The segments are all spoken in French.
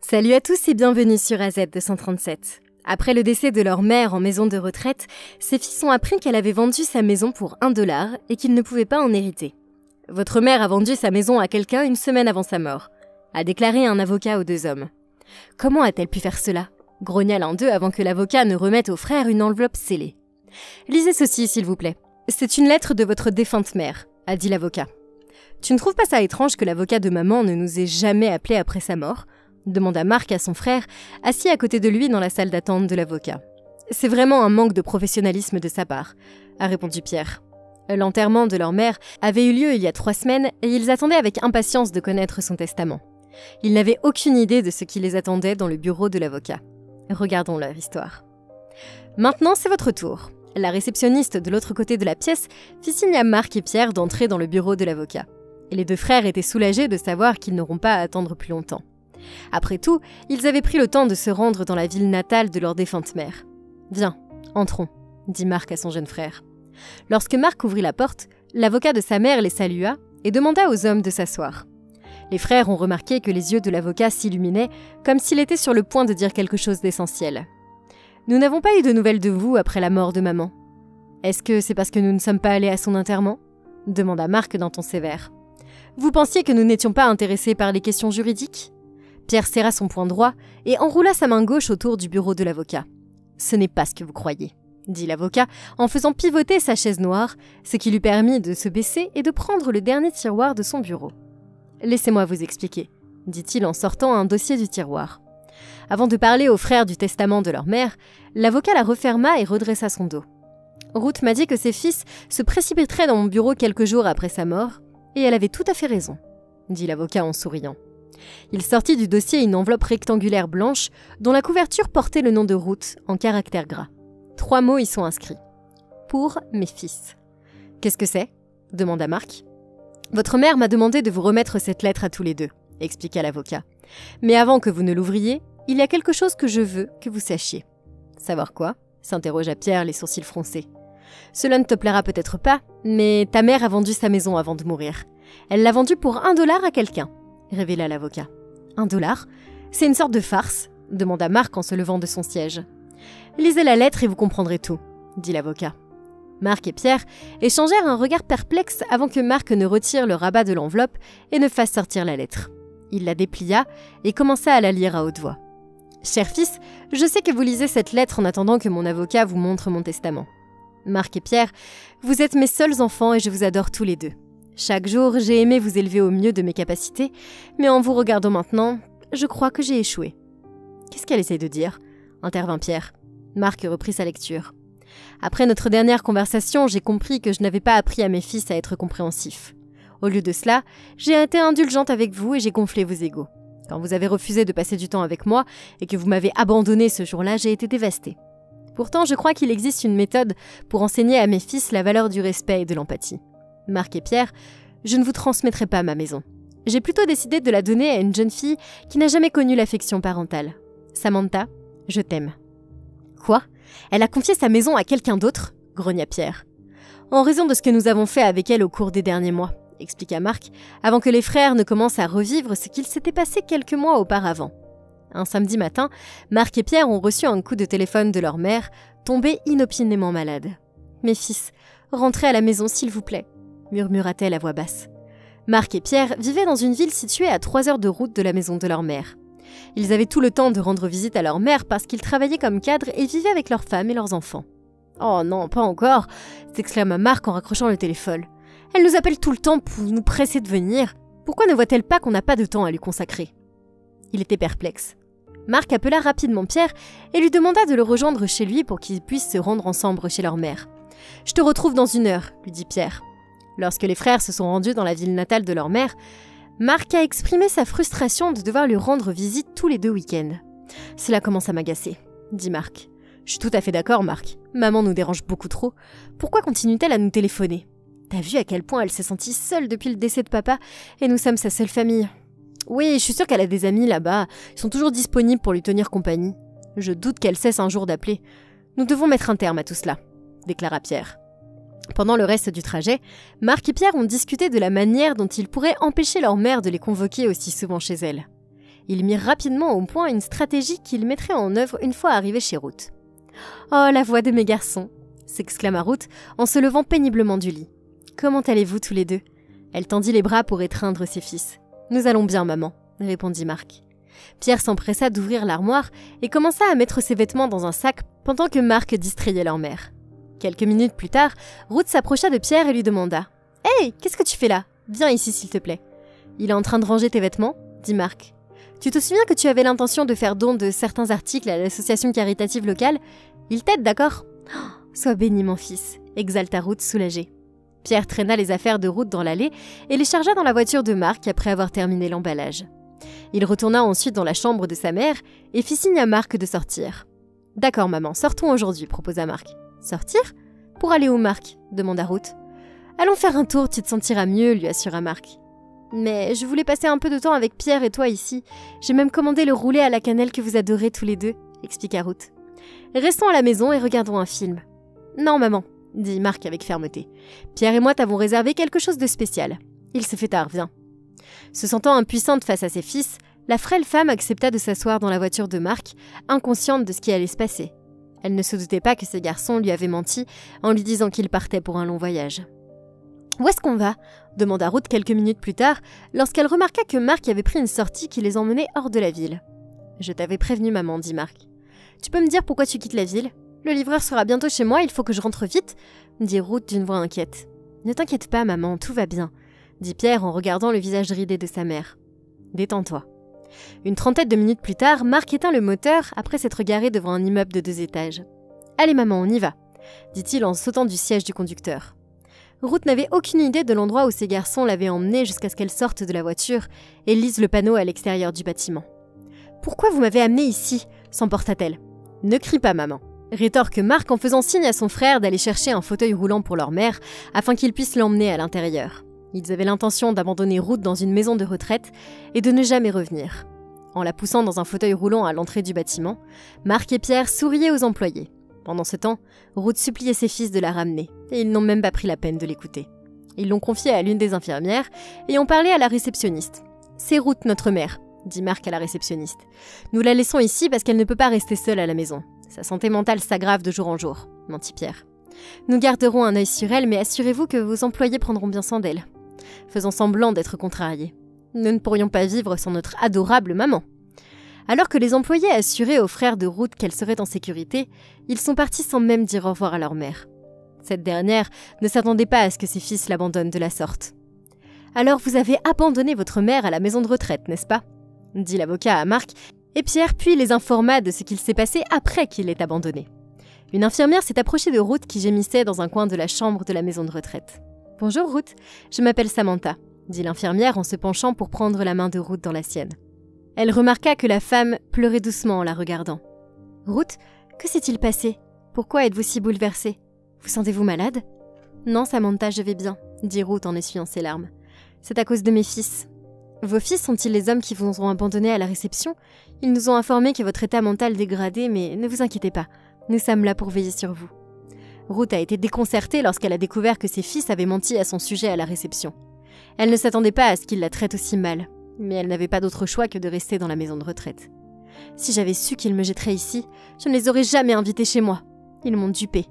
Salut à tous et bienvenue sur AZ237. Après le décès de leur mère en maison de retraite, ses fils ont appris qu'elle avait vendu sa maison pour $1 et qu'ils ne pouvaient pas en hériter. Votre mère a vendu sa maison à quelqu'un une semaine avant sa mort, a déclaré un avocat aux deux hommes. Comment a-t-elle pu faire cela ? Grogna l'un d'eux avant que l'avocat ne remette au frère une enveloppe scellée. Lisez ceci, s'il vous plaît. C'est une lettre de votre défunte mère, a dit l'avocat. Tu ne trouves pas ça étrange que l'avocat de maman ne nous ait jamais appelés après sa mort ? Demanda Marc à son frère, assis à côté de lui dans la salle d'attente de l'avocat. C'est vraiment un manque de professionnalisme de sa part, a répondu Pierre. L'enterrement de leur mère avait eu lieu il y a 3 semaines et ils attendaient avec impatience de connaître son testament. Ils n'avaient aucune idée de ce qui les attendait dans le bureau de l'avocat. Regardons leur histoire. Maintenant, c'est votre tour. La réceptionniste de l'autre côté de la pièce fit signe à Marc et Pierre d'entrer dans le bureau de l'avocat. Et les deux frères étaient soulagés de savoir qu'ils n'auront pas à attendre plus longtemps. Après tout, ils avaient pris le temps de se rendre dans la ville natale de leur défunte mère. « Viens, entrons », dit Marc à son jeune frère. Lorsque Marc ouvrit la porte, l'avocat de sa mère les salua et demanda aux hommes de s'asseoir. Les frères ont remarqué que les yeux de l'avocat s'illuminaient comme s'il était sur le point de dire quelque chose d'essentiel. « Nous n'avons pas eu de nouvelles de vous après la mort de maman. Est-ce que c'est parce que nous ne sommes pas allés à son enterrement ?» demanda Marc d'un ton sévère. « Vous pensiez que nous n'étions pas intéressés par les questions juridiques ?» Pierre serra son poing droit et enroula sa main gauche autour du bureau de l'avocat. « Ce n'est pas ce que vous croyez », dit l'avocat en faisant pivoter sa chaise noire, ce qui lui permit de se baisser et de prendre le dernier tiroir de son bureau. « Laissez-moi vous expliquer », dit-il en sortant un dossier du tiroir. Avant de parler aux frères du testament de leur mère, l'avocat la referma et redressa son dos. « Ruth m'a dit que ses fils se précipiteraient dans mon bureau quelques jours après sa mort, et elle avait tout à fait raison », dit l'avocat en souriant. Il sortit du dossier une enveloppe rectangulaire blanche dont la couverture portait le nom de Ruth en caractères gras. 3 mots y sont inscrits. « Pour mes fils ». « Qu'est-ce que c'est » demanda Marc. « Votre mère m'a demandé de vous remettre cette lettre à tous les deux », expliqua l'avocat. « Mais avant que vous ne l'ouvriez, il y a quelque chose que je veux que vous sachiez. »« Savoir quoi ?» s'interrogea Pierre, les sourcils froncés. « Cela ne te plaira peut-être pas, mais ta mère a vendu sa maison avant de mourir. Elle l'a vendue pour $1 à quelqu'un. » révéla l'avocat. « $1 ? C'est une sorte de farce ?» demanda Marc en se levant de son siège. « Lisez la lettre et vous comprendrez tout », dit l'avocat. Marc et Pierre échangèrent un regard perplexe avant que Marc ne retire le rabat de l'enveloppe et ne fasse sortir la lettre. Il la déplia et commença à la lire à haute voix. « Cher fils, je sais que vous lisez cette lettre en attendant que mon avocat vous montre mon testament. Marc et Pierre, vous êtes mes seuls enfants et je vous adore tous les deux. Chaque jour, j'ai aimé vous élever au mieux de mes capacités, mais en vous regardant maintenant, je crois que j'ai échoué. » « Qu'est-ce qu'elle essaye de dire ?» intervint Pierre. Marc reprit sa lecture. « Après notre dernière conversation, j'ai compris que je n'avais pas appris à mes fils à être compréhensifs. Au lieu de cela, j'ai été indulgente avec vous et j'ai gonflé vos égos. Quand vous avez refusé de passer du temps avec moi et que vous m'avez abandonné ce jour-là, j'ai été dévastée. Pourtant, je crois qu'il existe une méthode pour enseigner à mes fils la valeur du respect et de l'empathie. Marc et Pierre, je ne vous transmettrai pas ma maison. J'ai plutôt décidé de la donner à une jeune fille qui n'a jamais connu l'affection parentale. Samantha, je t'aime. » « Quoi ? Elle a confié sa maison à quelqu'un d'autre ?» grogna Pierre. « En raison de ce que nous avons fait avec elle au cours des derniers mois, » expliqua Marc, avant que les frères ne commencent à revivre ce qu'il s'était passé quelques mois auparavant. Un samedi matin, Marc et Pierre ont reçu un coup de téléphone de leur mère, tombée inopinément malade. « Mes fils, rentrez à la maison s'il vous plaît » murmura-t-elle à voix basse. Marc et Pierre vivaient dans une ville située à 3 heures de route de la maison de leur mère. Ils avaient tout le temps de rendre visite à leur mère parce qu'ils travaillaient comme cadres et vivaient avec leurs femmes et leurs enfants. « Oh non, pas encore !» s'exclama Marc en raccrochant le téléphone. « Elle nous appelle tout le temps pour nous presser de venir. Pourquoi ne voit-elle pas qu'on n'a pas de temps à lui consacrer ?» Il était perplexe. Marc appela rapidement Pierre et lui demanda de le rejoindre chez lui pour qu'ils puissent se rendre ensemble chez leur mère. « Je te retrouve dans 1 heure », lui dit Pierre. Lorsque les frères se sont rendus dans la ville natale de leur mère, Marc a exprimé sa frustration de devoir lui rendre visite tous les 2 week-ends. « Cela commence à m'agacer », dit Marc. « Je suis tout à fait d'accord, Marc. Maman nous dérange beaucoup trop. Pourquoi continue-t-elle à nous téléphoner ? T'as vu à quel point elle s'est sentie seule depuis le décès de papa et nous sommes sa seule famille. Oui, je suis sûre qu'elle a des amis là-bas. Ils sont toujours disponibles pour lui tenir compagnie. Je doute qu'elle cesse un jour d'appeler. Nous devons mettre un terme à tout cela », déclara Pierre. Pendant le reste du trajet, Marc et Pierre ont discuté de la manière dont ils pourraient empêcher leur mère de les convoquer aussi souvent chez elle. Ils mirent rapidement au point une stratégie qu'ils mettraient en œuvre une fois arrivés chez Ruth. « Oh, la voix de mes garçons !» s'exclama Ruth en se levant péniblement du lit. « Comment allez-vous tous les deux ?» Elle tendit les bras pour étreindre ses fils. « Nous allons bien, maman », répondit Marc. Pierre s'empressa d'ouvrir l'armoire et commença à mettre ses vêtements dans un sac pendant que Marc distrayait leur mère. Quelques minutes plus tard, Ruth s'approcha de Pierre et lui demanda « Hey, qu'est-ce que tu fais là ? Viens ici s'il te plaît. »« Il est en train de ranger tes vêtements ?» dit Marc. « Tu te souviens que tu avais l'intention de faire don de certains articles à l'association caritative locale ? Il t'aide, d'accord ? Oh, sois béni mon fils !» exalta Ruth soulagée. Pierre traîna les affaires de Ruth dans l'allée et les chargea dans la voiture de Marc après avoir terminé l'emballage. Il retourna ensuite dans la chambre de sa mère et fit signe à Marc de sortir. « D'accord maman, sortons aujourd'hui » proposa Marc. « Sortir ? Pour aller où Marc ?» demanda Ruth. « Allons faire un tour, tu te sentiras mieux » lui assura Marc. « Mais je voulais passer un peu de temps avec Pierre et toi ici. J'ai même commandé le roulé à la cannelle que vous adorez tous les deux » expliqua Ruth. « Restons à la maison et regardons un film. »« Non maman » dit Marc avec fermeté. « Pierre et moi t'avons réservé quelque chose de spécial. Il se fait tard, viens. » Se sentant impuissante face à ses fils, la frêle femme accepta de s'asseoir dans la voiture de Marc, inconsciente de ce qui allait se passer. Elle ne se doutait pas que ses garçons lui avaient menti en lui disant qu'ils partaient pour un long voyage. « Où est-ce qu'on va ?» demanda Ruth quelques minutes plus tard, lorsqu'elle remarqua que Marc avait pris une sortie qui les emmenait hors de la ville. « Je t'avais prévenu, maman, dit Marc. « Tu peux me dire pourquoi tu quittes la ville ? Le livreur sera bientôt chez moi, il faut que je rentre vite ?» dit Ruth d'une voix inquiète. « Ne t'inquiète pas, maman, tout va bien. » dit Pierre en regardant le visage ridé de sa mère. « Détends-toi. » Une trentaine de minutes plus tard, Marc éteint le moteur après s'être garé devant un immeuble de 2 étages. « Allez maman, on y va » dit-il en sautant du siège du conducteur. Ruth n'avait aucune idée de l'endroit où ses garçons l'avaient emmenée jusqu'à ce qu'elle sorte de la voiture et lise le panneau à l'extérieur du bâtiment. « Pourquoi vous m'avez amenée ici ?» s'emporta-t-elle. « Ne crie pas maman » rétorque Marc en faisant signe à son frère d'aller chercher un fauteuil roulant pour leur mère afin qu'il puisse l'emmener à l'intérieur. Ils avaient l'intention d'abandonner Ruth dans une maison de retraite et de ne jamais revenir. En la poussant dans un fauteuil roulant à l'entrée du bâtiment, Marc et Pierre souriaient aux employés. Pendant ce temps, Ruth suppliait ses fils de la ramener, et ils n'ont même pas pris la peine de l'écouter. Ils l'ont confiée à l'une des infirmières et ont parlé à la réceptionniste. « C'est Ruth, notre mère », dit Marc à la réceptionniste. « Nous la laissons ici parce qu'elle ne peut pas rester seule à la maison. Sa santé mentale s'aggrave de jour en jour », mentit Pierre. « Nous garderons un œil sur elle, mais assurez-vous que vos employés prendront bien soin d'elle. » Faisant semblant d'être contrariés. « Nous ne pourrions pas vivre sans notre adorable maman. » Alors que les employés assuraient aux frères de Ruth qu'elle serait en sécurité, ils sont partis sans même dire au revoir à leur mère. Cette dernière ne s'attendait pas à ce que ses fils l'abandonnent de la sorte. « Alors vous avez abandonné votre mère à la maison de retraite, n'est-ce pas ?» dit l'avocat à Marc, et Pierre puis les informa de ce qu'il s'est passé après qu'il l'ait abandonné. Une infirmière s'est approchée de Ruth qui gémissait dans un coin de la chambre de la maison de retraite. « Bonjour Ruth, je m'appelle Samantha », dit l'infirmière en se penchant pour prendre la main de Ruth dans la sienne. Elle remarqua que la femme pleurait doucement en la regardant. « Ruth, que s'est-il passé ? Pourquoi êtes-vous si bouleversée ? Vous sentez-vous malade ?»« Non, Samantha, je vais bien, » dit Ruth en essuyant ses larmes. « C'est à cause de mes fils. »« Vos fils sont-ils les hommes qui vous ont abandonné à la réception ? Ils nous ont informé que votre état mental dégradait, mais ne vous inquiétez pas, nous sommes là pour veiller sur vous. » Ruth a été déconcertée lorsqu'elle a découvert que ses fils avaient menti à son sujet à la réception. Elle ne s'attendait pas à ce qu'il la traite aussi mal, mais elle n'avait pas d'autre choix que de rester dans la maison de retraite. « Si j'avais su qu'ils me jetteraient ici, je ne les aurais jamais invités chez moi. Ils m'ont dupée. »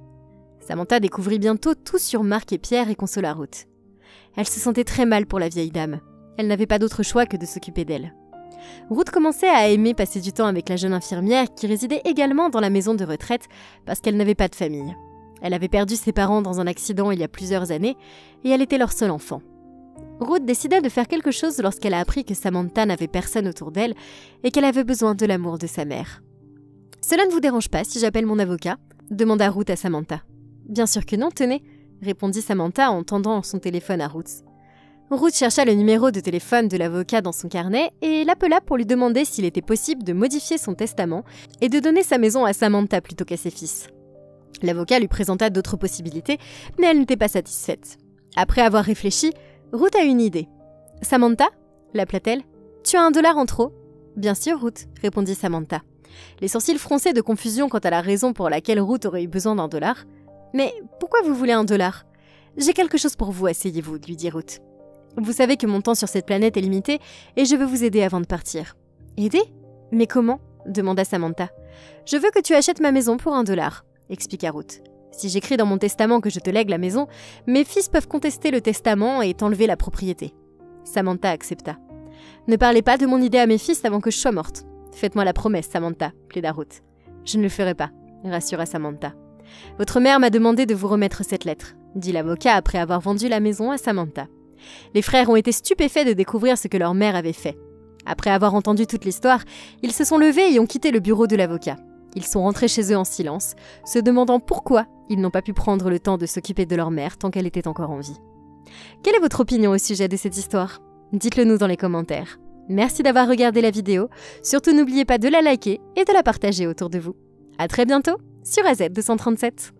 Samantha découvrit bientôt tout sur Marc et Pierre et consola Ruth. Elle se sentait très mal pour la vieille dame. Elle n'avait pas d'autre choix que de s'occuper d'elle. Ruth commençait à aimer passer du temps avec la jeune infirmière qui résidait également dans la maison de retraite parce qu'elle n'avait pas de famille. Elle avait perdu ses parents dans un accident il y a plusieurs années et elle était leur seul enfant. Ruth décida de faire quelque chose lorsqu'elle a appris que Samantha n'avait personne autour d'elle et qu'elle avait besoin de l'amour de sa mère. « Cela ne vous dérange pas si j'appelle mon avocat ?» demanda Ruth à Samantha. « Bien sûr que non, tenez » répondit Samantha en tendant son téléphone à Ruth. Ruth chercha le numéro de téléphone de l'avocat dans son carnet et l'appela pour lui demander s'il était possible de modifier son testament et de donner sa maison à Samantha plutôt qu'à ses fils. L'avocat lui présenta d'autres possibilités, mais elle n'était pas satisfaite. Après avoir réfléchi, Ruth a une idée. « Samantha ?» l'appela-t-elle. « Tu as $1 en trop ?»« Bien sûr, Ruth, » répondit Samantha. Les sourcils fronçaient de confusion quant à la raison pour laquelle Ruth aurait eu besoin d'$1. « Mais pourquoi vous voulez $1 ? J'ai quelque chose pour vous, asseyez-vous, lui dit Ruth. Vous savez que mon temps sur cette planète est limité et je veux vous aider avant de partir. Aider? Mais comment? Demanda Samantha. Je veux que tu achètes ma maison pour $1, expliqua Ruth. Si j'écris dans mon testament que je te lègue la maison, mes fils peuvent contester le testament et t'enlever la propriété. Samantha accepta. Ne parlez pas de mon idée à mes fils avant que je sois morte. Faites-moi la promesse, Samantha, plaida Ruth. Je ne le ferai pas, rassura Samantha. Votre mère m'a demandé de vous remettre cette lettre, dit l'avocat après avoir vendu la maison à Samantha. Les frères ont été stupéfaits de découvrir ce que leur mère avait fait. Après avoir entendu toute l'histoire, ils se sont levés et ont quitté le bureau de l'avocat. Ils sont rentrés chez eux en silence, se demandant pourquoi ils n'ont pas pu prendre le temps de s'occuper de leur mère tant qu'elle était encore en vie. Quelle est votre opinion au sujet de cette histoire? Dites-le nous dans les commentaires. Merci d'avoir regardé la vidéo, surtout n'oubliez pas de la liker et de la partager autour de vous. À très bientôt sur AZ237.